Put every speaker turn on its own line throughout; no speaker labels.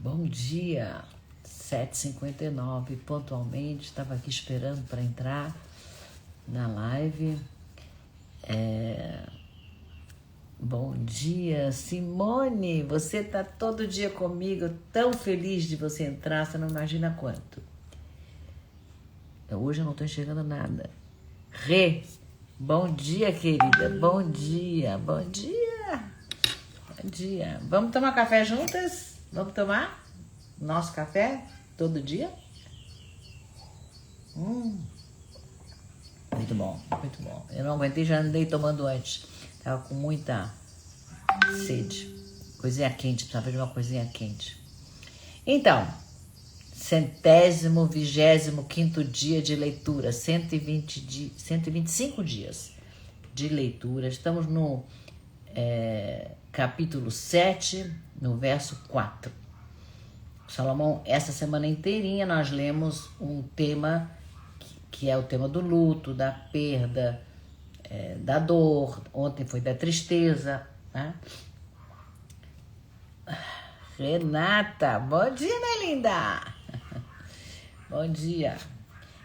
Bom dia, 7h59, pontualmente, estava aqui esperando para entrar na live. Bom dia, Simone, você está todo dia comigo, tão feliz de você entrar, você não imagina quanto. Hoje eu não estou enxergando nada. Rê, bom dia, querida, bom dia, bom dia, bom dia. Vamos tomar café juntas? Vamos tomar nosso café todo dia? Muito bom, muito bom. Eu não aguentei, já andei tomando antes. Tava com muita sede. Coisinha quente, precisava de uma coisinha quente. Então, 125º dia de leitura, 125 dias de leitura. Estamos no capítulo 7, no verso 4. Salomão, essa semana inteirinha nós lemos um tema que é o tema do luto, da perda, da dor. Ontem foi da tristeza, né? Renata, bom dia, minha linda! Bom dia!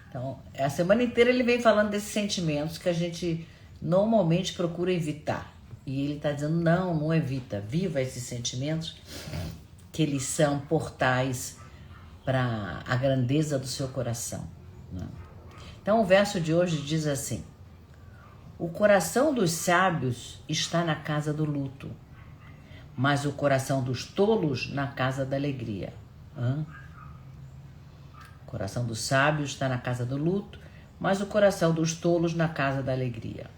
Então, a semana inteira ele vem falando desses sentimentos que a gente normalmente procura evitar. E ele está dizendo, não evita, viva esses sentimentos, que eles são portais para a grandeza do seu coração, né? Então, o verso de hoje diz assim: o coração dos sábios está na casa do luto, mas o coração dos tolos na casa da alegria. O coração dos sábios está na casa do luto, mas o coração dos tolos na casa da alegria.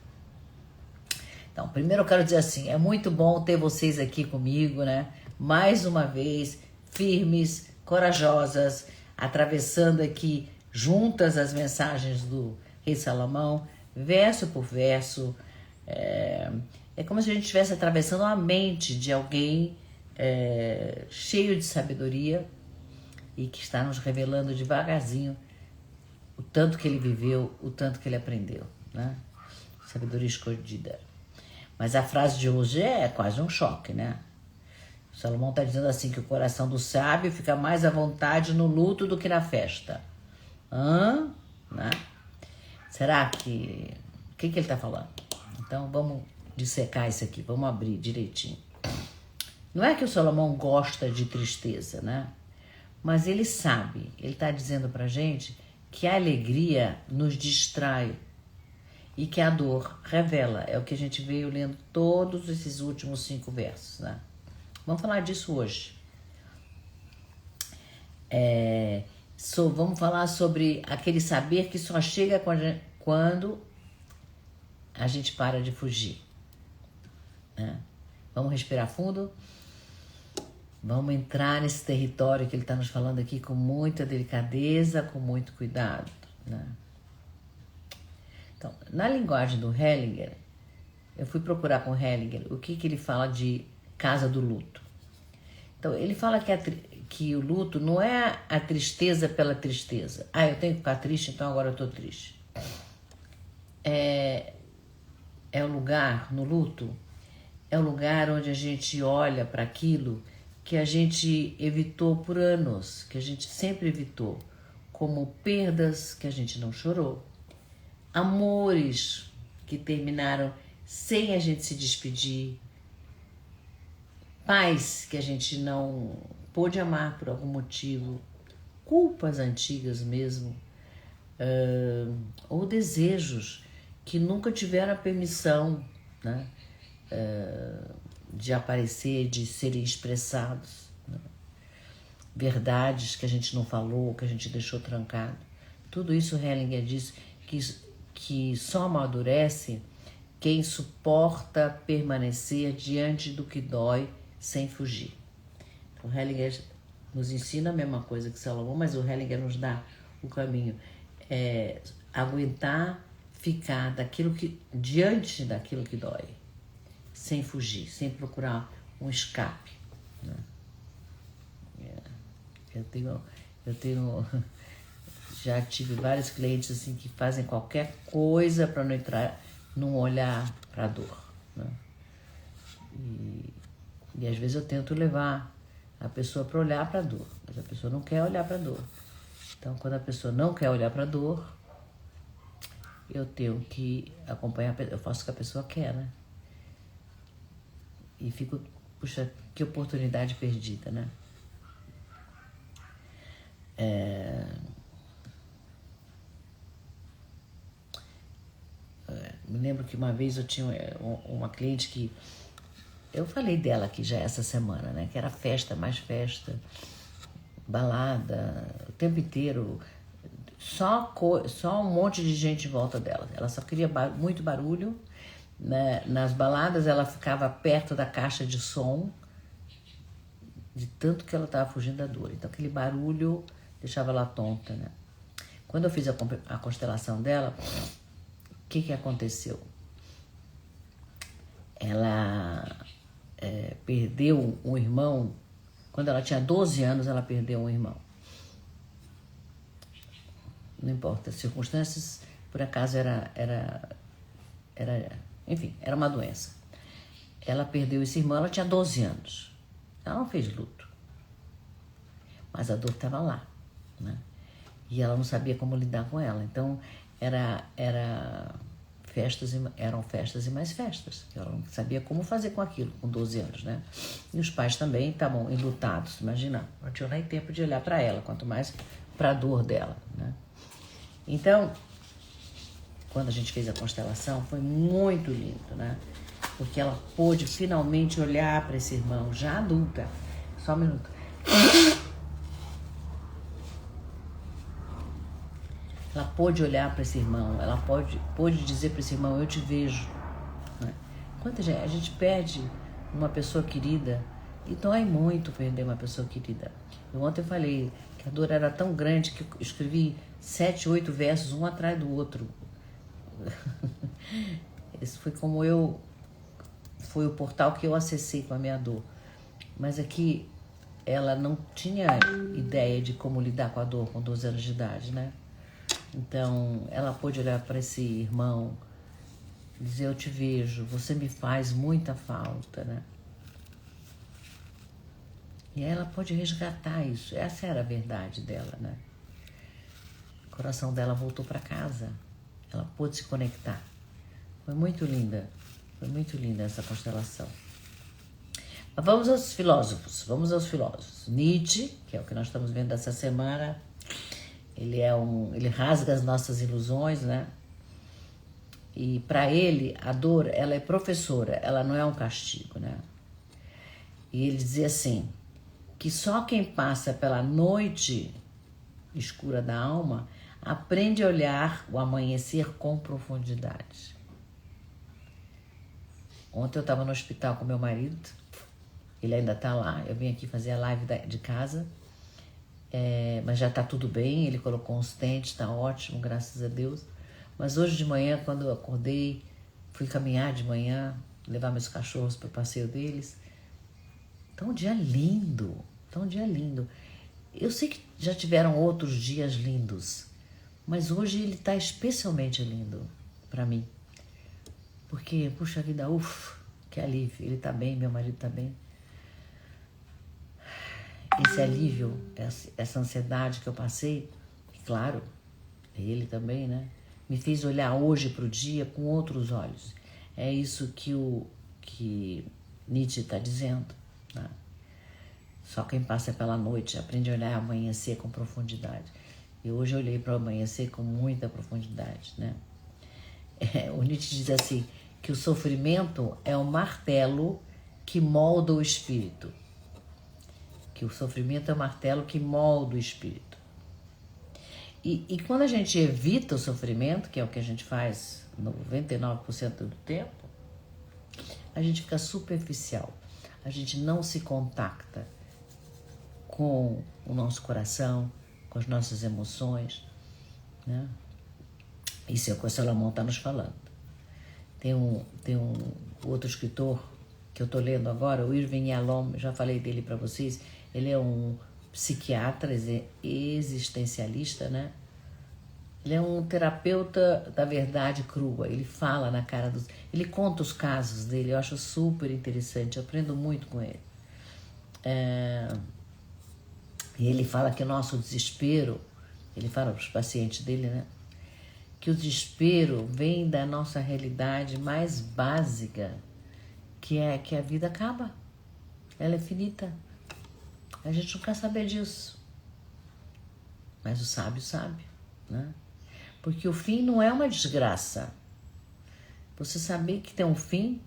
Então, primeiro eu quero dizer assim, é muito bom ter vocês aqui comigo, né? Mais uma vez, firmes, corajosas, atravessando aqui juntas as mensagens do Rei Salomão, verso por verso. É como se a gente estivesse atravessando a mente de alguém cheio de sabedoria e que está nos revelando devagarzinho o tanto que ele viveu, o tanto que ele aprendeu, né? Sabedoria escondida. Mas a frase de hoje é quase um choque, né? Salomão está dizendo assim que o coração do sábio fica mais à vontade no luto do que na festa. Né? Será que... O que ele está falando? Então vamos dissecar isso aqui, vamos abrir direitinho. Não é que o Salomão gosta de tristeza, né? Mas ele sabe, ele está dizendo pra gente que a alegria nos distrai e que a dor revela. É o que a gente veio lendo todos esses últimos 5 versos, né? Vamos falar disso hoje. Vamos falar sobre aquele saber que só chega quando a gente para de fugir, né? Vamos respirar fundo. Vamos entrar nesse território que ele está nos falando aqui com muita delicadeza, com muito cuidado, né? Então, na linguagem do Hellinger, eu fui procurar com o Hellinger o que ele fala de casa do luto. Então, ele fala que o luto não é a tristeza pela tristeza. Eu tenho que ficar triste, então agora eu estou triste. É o lugar, no luto, é o lugar onde a gente olha para aquilo que a gente evitou por anos, que a gente sempre evitou, como perdas que a gente não chorou, amores que terminaram sem a gente se despedir, pais que a gente não pôde amar por algum motivo, culpas antigas mesmo, ou desejos que nunca tiveram a permissão, né, de aparecer, de serem expressados, né? Verdades que a gente não falou, que a gente deixou trancado. Tudo isso Hellinger diz que só amadurece quem suporta permanecer diante do que dói sem fugir. O Hellinger nos ensina a mesma coisa que Salomão, mas o Hellinger nos dá o caminho. Aguentar ficar diante daquilo que dói, sem fugir, sem procurar um escape, né? Eu tenho já tive vários clientes assim que fazem qualquer coisa para não olhar para a dor, né? E às vezes eu tento levar a pessoa para olhar para a dor, mas a pessoa não quer olhar para a dor. Então, quando a pessoa não quer olhar para a dor, eu tenho que acompanhar, eu faço o que a pessoa quer, né? E fico, puxa, que oportunidade perdida, né? Me lembro que uma vez eu tinha uma cliente que eu falei dela aqui já essa semana, né? Que era festa, mais festa, balada, o tempo inteiro, só um monte de gente em volta dela. Ela só queria muito barulho, né? Nas baladas ela ficava perto da caixa de som, de tanto que ela estava fugindo da dor. Então aquele barulho deixava ela tonta, né? Quando eu fiz a constelação dela, o que aconteceu? Ela perdeu um irmão. Quando ela tinha 12 anos, ela perdeu um irmão. Não importa, as circunstâncias, por acaso enfim, era uma doença. Ela perdeu esse irmão, ela tinha 12 anos. Ela não fez luto. Mas a dor estava lá, né? E ela não sabia como lidar com ela. Então, eram festas e mais festas. Ela não sabia como fazer com aquilo, com 12 anos, né? E os pais também estavam enlutados, imagina. Não tinham nem tempo de olhar para ela, quanto mais para a dor dela, né? Então, quando a gente fez a constelação, foi muito lindo, né? Porque ela pôde finalmente olhar para esse irmão, já adulta. Só um minuto. Ela pôde olhar para esse irmão, ela pôde dizer para esse irmão, eu te vejo. Né? Quanta gente, a gente perde uma pessoa querida, e dói muito perder uma pessoa querida. Ontem eu falei que a dor era tão grande que eu escrevi 7, 8 versos, um atrás do outro. Esse foi o portal que eu acessei com a minha dor. Mas aqui ela não tinha ideia de como lidar com a dor com 12 anos de idade, né? Então, ela pôde olhar para esse irmão, dizer, eu te vejo, você me faz muita falta, né? E aí ela pode resgatar isso. Essa era a verdade dela, né? O coração dela voltou para casa. Ela pôde se conectar. Foi muito linda essa constelação. Mas vamos aos filósofos. Nietzsche, que é o que nós estamos vendo essa semana, ele rasga as nossas ilusões, né? E para ele, a dor, ela é professora, ela não é um castigo, né? E ele dizia assim, que só quem passa pela noite escura da alma aprende a olhar o amanhecer com profundidade. Ontem eu estava no hospital com meu marido, ele ainda está lá, eu vim aqui fazer a live de casa, mas já está tudo bem, ele colocou uns dentes, está ótimo, graças a Deus. Mas hoje de manhã, quando eu acordei, fui caminhar de manhã, levar meus cachorros para o passeio deles. Tá um dia lindo. Eu sei que já tiveram outros dias lindos, mas hoje ele está especialmente lindo para mim. Porque, puxa vida, que alívio. Ele está bem, meu marido está bem. Esse alívio, essa ansiedade que eu passei, e claro, ele também, né? Me fez olhar hoje para o dia com outros olhos. É isso que Nietzsche está dizendo, né? Só quem passa pela noite aprende a olhar o amanhecer com profundidade. E hoje eu olhei para o amanhecer com muita profundidade, né? O Nietzsche diz assim, que o sofrimento é o martelo que molda o espírito. Que o sofrimento é o martelo que molda o espírito. E quando a gente evita o sofrimento, que é o que a gente faz 99% do tempo, a gente fica superficial. A gente não se contacta com o nosso coração, com as nossas emoções, né? Isso é o que o Salomão está nos falando. Tem um outro escritor que eu estou lendo agora, o Irving Yalom, já falei dele para vocês. Ele é um psiquiatra existencialista, né? Ele é um terapeuta da verdade crua. Ele fala na cara dos... Ele conta os casos dele, eu acho super interessante, eu aprendo muito com ele. E ele fala que o nosso desespero, ele fala para os pacientes dele, né? Que o desespero vem da nossa realidade mais básica, que é que a vida acaba. Ela é finita. A gente não quer saber disso. Mas o sábio sabe, né? Porque o fim não é uma desgraça. Você saber que tem um fim,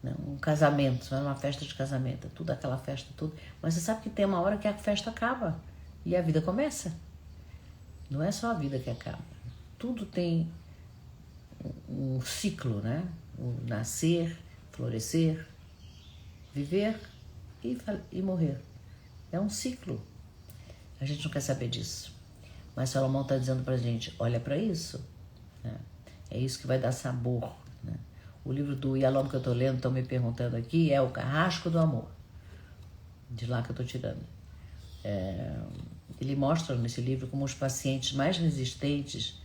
né? Um casamento, não é uma festa de casamento, é tudo aquela festa, tudo. Mas você sabe que tem uma hora que a festa acaba e a vida começa. Não é só a vida que acaba. Tudo tem um ciclo, né? O nascer, florescer, viver e morrer. É um ciclo. A gente não quer saber disso. Mas Salomão está dizendo para a gente, olha para isso. Né? É isso que vai dar sabor. Né? O livro do Yalom que eu estou lendo, estão me perguntando aqui, é O Carrasco do Amor. De lá que eu estou tirando. Ele mostra nesse livro como os pacientes mais resistentes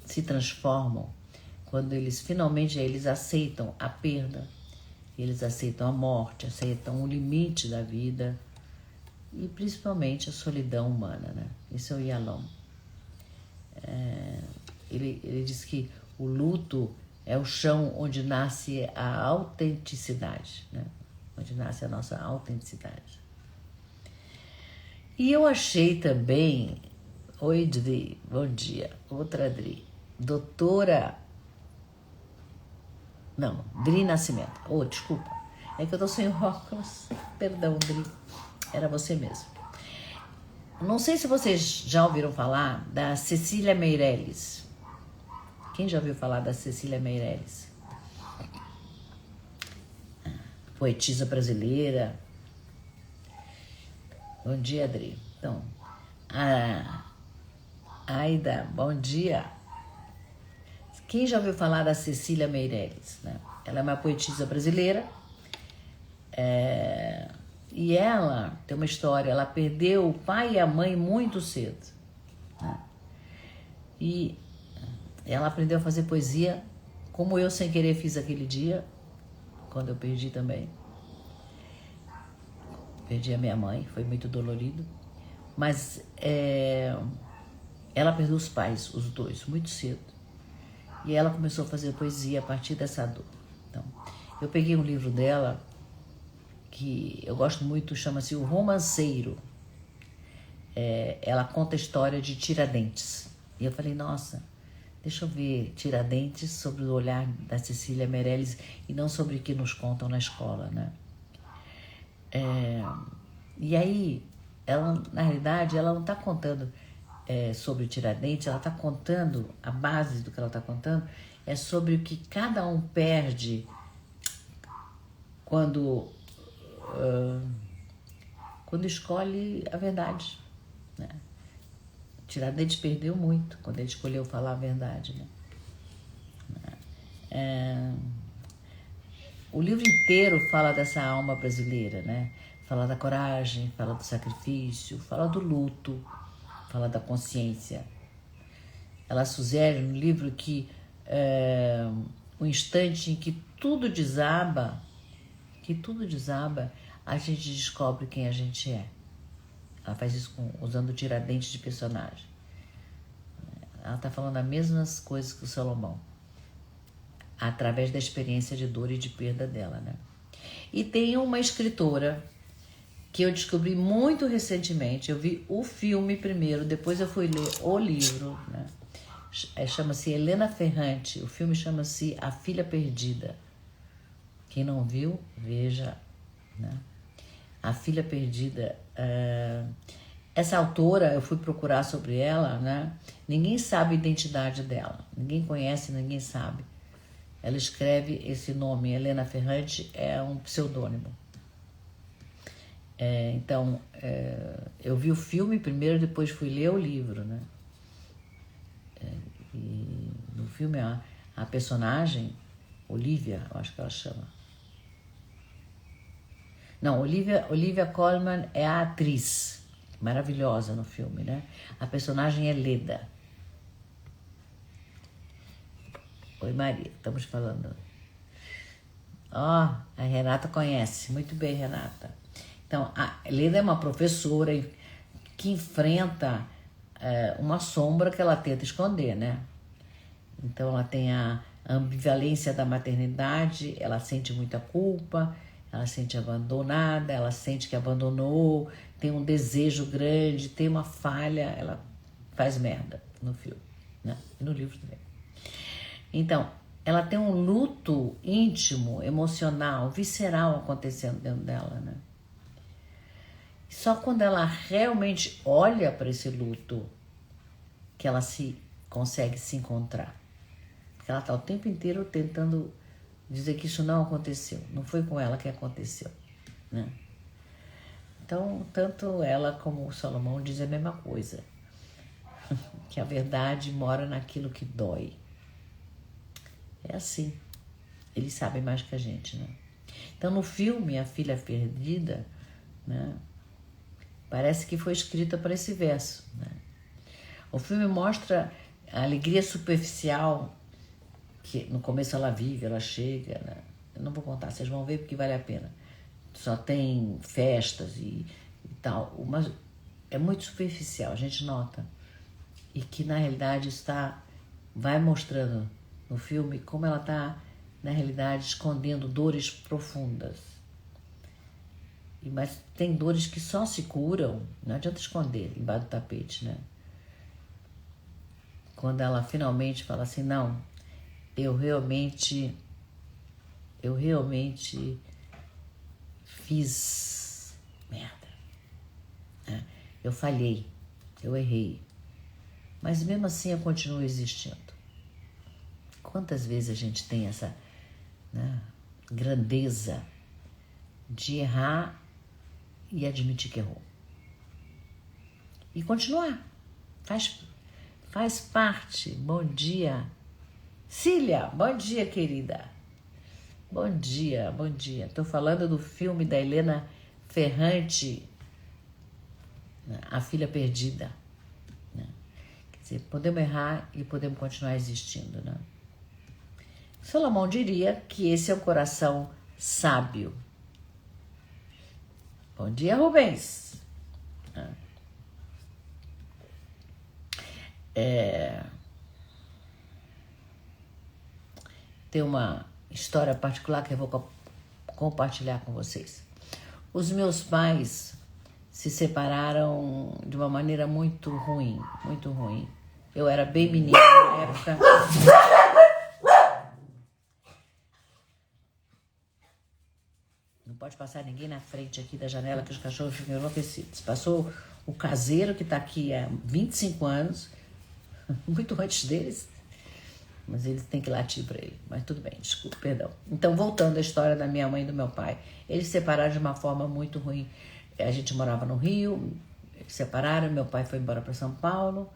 se transformam quando eles finalmente aceitam a perda, eles aceitam a morte, aceitam o limite da vida e principalmente a solidão humana, né? Esse é o Yalom. Ele diz que o luto é o chão onde nasce a autenticidade, né? Onde nasce a nossa autenticidade. E eu achei também, oi Dri, bom dia, outra Dri, Dri Nascimento, desculpa, é que eu tô sem óculos, perdão Dri, era você mesmo. Não sei se vocês já ouviram falar da Cecília Meirelles. Quem já ouviu falar da Cecília Meirelles? Poetisa brasileira. Bom dia, Adri. Então, Aida, bom dia. Quem já ouviu falar da Cecília Meirelles? Né? Ela é uma poetisa brasileira. E ela tem uma história, ela perdeu o pai e a mãe muito cedo. Né? E ela aprendeu a fazer poesia, como eu sem querer fiz aquele dia, quando eu perdi também. Perdi a minha mãe, foi muito dolorido. Mas ela perdeu os pais, os dois, muito cedo. E ela começou a fazer poesia a partir dessa dor. Então, eu peguei um livro dela, que eu gosto muito, chama-se O Romanceiro. Ela conta a história de Tiradentes. E eu falei, nossa, deixa eu ver Tiradentes sobre o olhar da Cecília Meirelles e não sobre o que nos contam na escola, né? E aí, ela, na realidade, ela não está contando sobre Tiradentes, ela está contando, a base do que ela está contando é sobre o que cada um perde quando escolhe a verdade, né? Tiradentes perdeu muito quando ele escolheu falar a verdade, né? O livro inteiro fala dessa alma brasileira, né? Fala da coragem, fala do sacrifício, fala do luto, fala da consciência. Ela sugere no livro que o instante em que tudo desaba, a gente descobre quem a gente é. Ela faz isso usando Tiradentes de personagem. Ela está falando as mesmas coisas que o Salomão, através da experiência de dor e de perda dela, né? E tem uma escritora que eu descobri muito recentemente. Eu vi o filme primeiro, depois eu fui ler o livro, né? Chama-se Helena Ferrante. O filme chama-se A Filha Perdida. Quem não viu, veja, né? A Filha Perdida. Essa autora, eu fui procurar sobre ela, né? Ninguém sabe a identidade dela. Ninguém conhece, ninguém sabe. Ela escreve esse nome, Helena Ferrante, é um pseudônimo. Então, eu vi o filme primeiro, depois fui ler o livro, né? E no filme a personagem, Olivia, eu acho que ela chama. Não, Olivia Colman é a atriz, maravilhosa no filme, né? A personagem é Leda. Oi, Maria, estamos falando. Ó, a Renata conhece. Muito bem, Renata. Então, a Leda é uma professora que enfrenta uma sombra que ela tenta esconder, né? Então, ela tem a ambivalência da maternidade, ela sente muita culpa, ela sente abandonada, ela sente que abandonou, tem um desejo grande, tem uma falha, ela faz merda no filme, né? E no livro também. Então, ela tem um luto íntimo, emocional, visceral acontecendo dentro dela, né? Só quando ela realmente olha para esse luto que ela consegue se encontrar. Porque ela está o tempo inteiro tentando dizer que isso não aconteceu, não foi com ela que aconteceu, né? Então, tanto ela como o Salomão dizem a mesma coisa, que a verdade mora naquilo que dói. É assim, eles sabem mais que a gente, né? Então, no filme A Filha Perdida, né, parece que foi escrita para esse verso, né? O filme mostra a alegria superficial que no começo ela vive, ela chega, né? Eu não vou contar, vocês vão ver porque vale a pena. Só tem festas e tal, mas é muito superficial, a gente nota. E que na realidade vai mostrando no filme como ela está, na realidade, escondendo dores profundas. Mas tem dores que só se curam, não adianta esconder embaixo do tapete, né? Quando ela finalmente fala assim, não, eu realmente fiz merda, né? Eu falhei, eu errei, mas mesmo assim eu continuo existindo. Quantas vezes a gente tem essa, né, grandeza de errar e admitir que errou e continuar, faz parte. Bom dia, Cília, bom dia, querida. Bom dia, bom dia. Estou falando do filme da Helena Ferrante, né, A Filha Perdida, né? Quer dizer, podemos errar e podemos continuar existindo, né? Salomão diria que esse é um coração sábio. Bom dia, Rubens. Tem uma história particular que eu vou compartilhar com vocês. Os meus pais se separaram de uma maneira muito ruim, muito ruim. Eu era bem menina na época. Não pode passar ninguém na frente aqui da janela que os cachorros ficam enlouquecidos. Passou o caseiro que está aqui há 25 anos, muito antes deles, mas eles têm que latir para ele. Mas tudo bem, desculpa, perdão. Então, voltando à história da minha mãe e do meu pai. Eles se separaram de uma forma muito ruim. A gente morava no Rio, eles se separaram, meu pai foi embora para São Paulo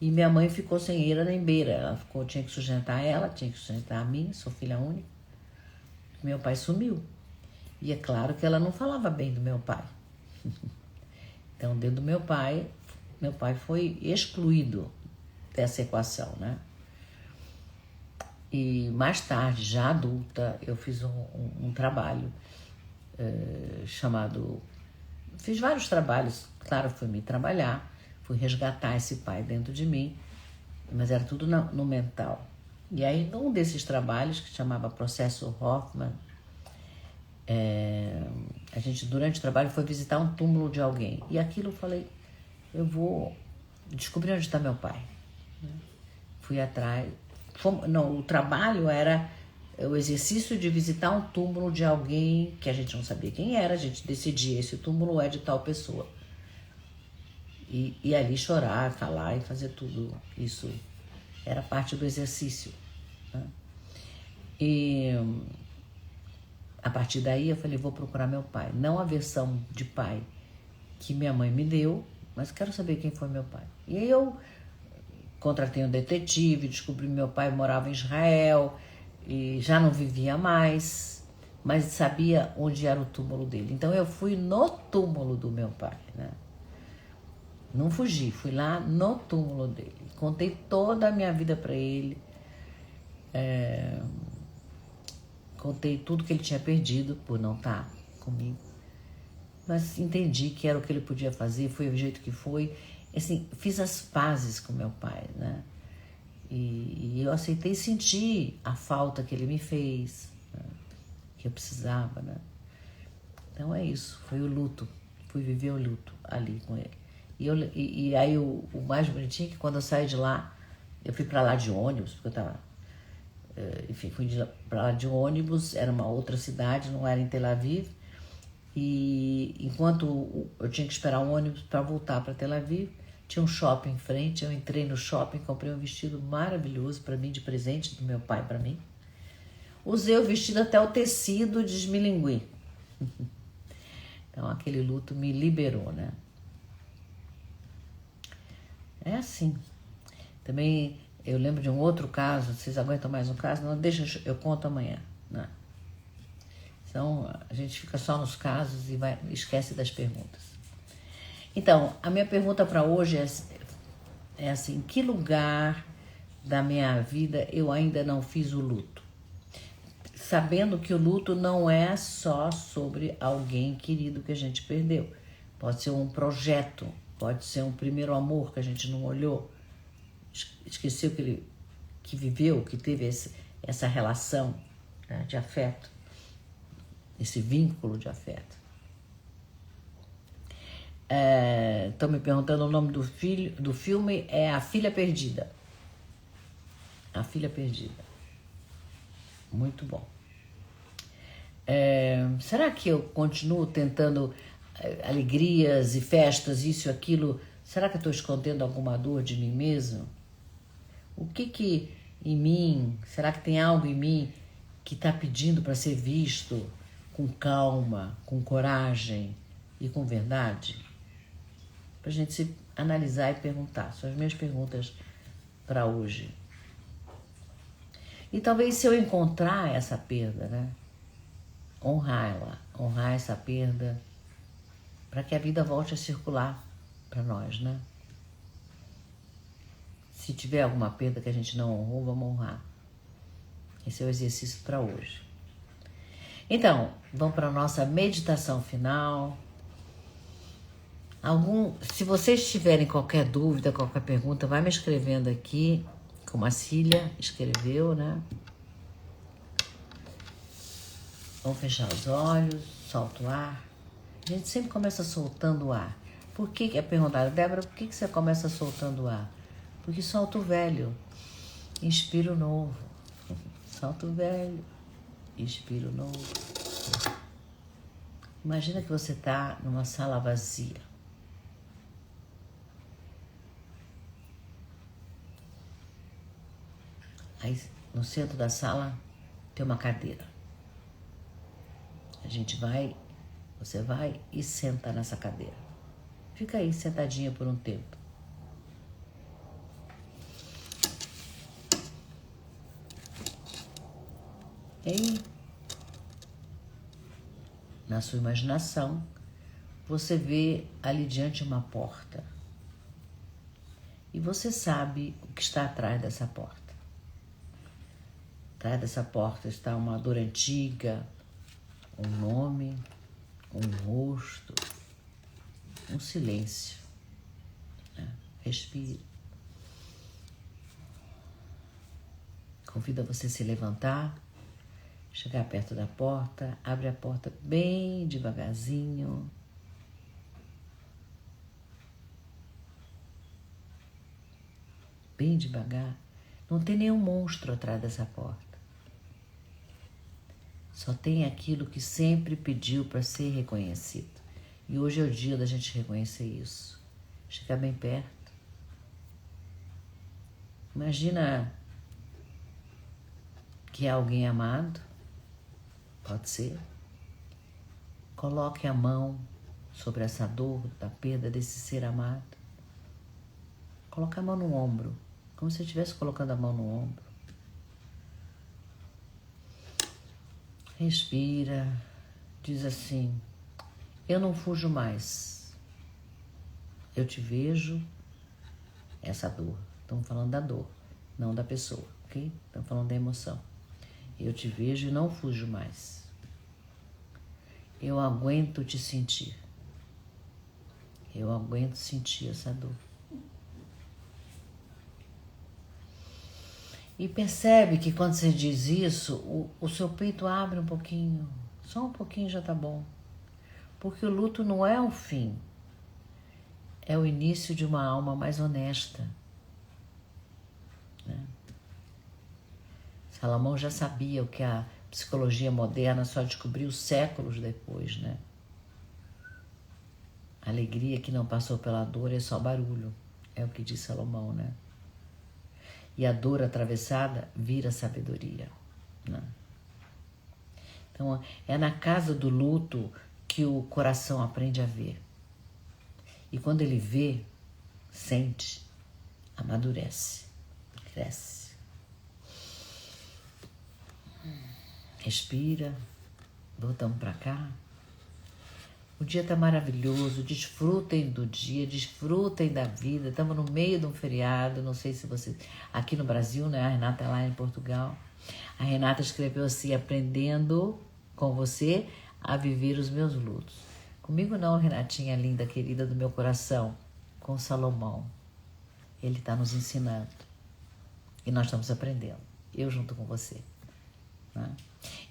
e minha mãe ficou sem eira nem beira. Ela tinha que sustentar ela, tinha que sustentar a mim, sou filha única. Meu pai sumiu. E é claro que ela não falava bem do meu pai. Então, dentro do meu pai foi excluído dessa equação, né? E mais tarde, já adulta, eu fiz um trabalho chamado... Fiz vários trabalhos, claro, fui me trabalhar, fui resgatar esse pai dentro de mim, mas era tudo no mental. E aí, num desses trabalhos, que chamava Processo Hoffman, a gente, durante o trabalho, foi visitar um túmulo de alguém. E aquilo eu falei, eu vou descobrir onde está meu pai. Fui atrás. O trabalho era o exercício de visitar um túmulo de alguém que a gente não sabia quem era, a gente decidia, esse túmulo é de tal pessoa. E ali chorar, falar e fazer tudo isso. Era parte do exercício, né? E a partir daí eu falei, vou procurar meu pai. Não a versão de pai que minha mãe me deu, mas quero saber quem foi meu pai. E aí eu contratei um detetive, descobri que meu pai morava em Israel e já não vivia mais, mas sabia onde era o túmulo dele. Então eu fui no túmulo do meu pai, né? Não fugi, fui lá no túmulo dele. Contei toda a minha vida para ele. Contei tudo que ele tinha perdido por não estar comigo. Mas entendi que era o que ele podia fazer, foi o jeito que foi. Assim, fiz as pazes com meu pai, né? E eu aceitei sentir a falta que ele me fez, né? Que eu precisava, né? Então é isso, foi o luto. Fui viver o luto ali com ele. E aí o mais bonitinho é que quando eu saí de lá, eu fui pra lá de ônibus, porque eu tava... Enfim, fui pra lá de ônibus, era uma outra cidade, não era em Tel Aviv. E enquanto eu tinha que esperar um ônibus para voltar para Tel Aviv, tinha um shopping em frente. Eu entrei no shopping, comprei um vestido maravilhoso para mim, de presente do meu pai para mim. Usei o vestido até o tecido desmilinguir. Então aquele luto me liberou, né? É assim. Também eu lembro de um outro caso. Vocês aguentam mais um caso? Não, deixa, eu conto amanhã, né? Então, a gente fica só nos casos e esquece das perguntas. Então, a minha pergunta para hoje é assim, em que lugar da minha vida eu ainda não fiz o luto? Sabendo que o luto não é só sobre alguém querido que a gente perdeu. Pode ser um projeto, pode ser um primeiro amor que a gente não olhou, esqueceu que viveu, que teve essa relação, né, de afeto. Esse vínculo de afeto. Estão me perguntando o nome do filme, é A Filha Perdida. A Filha Perdida. Muito bom. Será que eu continuo tentando alegrias e festas, isso e aquilo? Será que eu estou escondendo alguma dor de mim mesmo? O que em mim, será que tem algo em mim que está pedindo para ser visto com calma, com coragem e com verdade? Para a gente se analisar e perguntar. São as minhas perguntas para hoje. E talvez se eu encontrar essa perda, né? Honrar ela, honrar essa perda, para que a vida volte a circular para nós, né? Se tiver alguma perda que a gente não honrou, vamos honrar. Esse é o exercício para hoje. Então, vamos para a nossa meditação final. Se vocês tiverem qualquer dúvida, qualquer pergunta, vai me escrevendo aqui, como a Cília escreveu, né? Vamos fechar os olhos, solta o ar. A gente sempre começa soltando o ar. Por que é perguntado, Débora, por que você começa soltando o ar? Porque solta o velho, inspira o novo. Solta o velho, inspira o novo. Imagina que você está numa sala vazia. Aí no centro da sala tem uma cadeira. Você vai e senta nessa cadeira. Fica aí sentadinha por um tempo. E aí, na sua imaginação, você vê ali diante uma porta. E você sabe o que está atrás dessa porta. Atrás dessa porta está uma dor antiga, um nome, um rosto, um silêncio. Respire. Convido você a se levantar, chegar perto da porta, abre a porta bem devagarzinho. Bem devagar. Não tem nenhum monstro atrás dessa porta. Só tem aquilo que sempre pediu para ser reconhecido. E hoje é o dia da gente reconhecer isso. Chegar bem perto. Imagina que é alguém amado. Pode ser. Coloque a mão sobre essa dor da perda desse ser amado. Coloque a mão no ombro, como se eu estivesse colocando a mão no ombro. Respira, diz assim, eu não fujo mais. Eu te vejo, essa dor. Estamos falando da dor, não da pessoa, ok? Estamos falando da emoção. Eu te vejo e não fujo mais. Eu aguento te sentir. Eu aguento sentir essa dor. E percebe que quando você diz isso, o seu peito abre um pouquinho. Só um pouquinho já tá bom. Porque o luto não é o fim. É o início de uma alma mais honesta. Né? Salomão já sabia o que a psicologia moderna só descobriu séculos depois, né? A alegria que não passou pela dor é só barulho. É o que diz Salomão, né? E a dor atravessada vira sabedoria. Né? Então, é na casa do luto que o coração aprende a ver. E quando ele vê, sente, amadurece, cresce. Respira, voltamos para cá. O dia está maravilhoso, desfrutem do dia, desfrutem da vida. Estamos no meio de um feriado, não sei se vocês... Aqui no Brasil, né? A Renata é lá em Portugal. A Renata escreveu assim, aprendendo com você a viver os meus lutos. Comigo não, Renatinha linda, querida do meu coração. Com Salomão. Ele está nos ensinando. E nós estamos aprendendo. Eu junto com você. Né?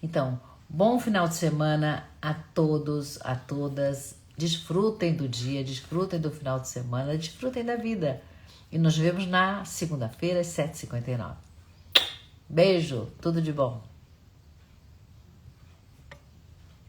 Então... Bom final de semana a todos, a todas. Desfrutem do dia, desfrutem do final de semana, desfrutem da vida. E nos vemos na segunda-feira, às 7h59. Beijo, tudo de bom.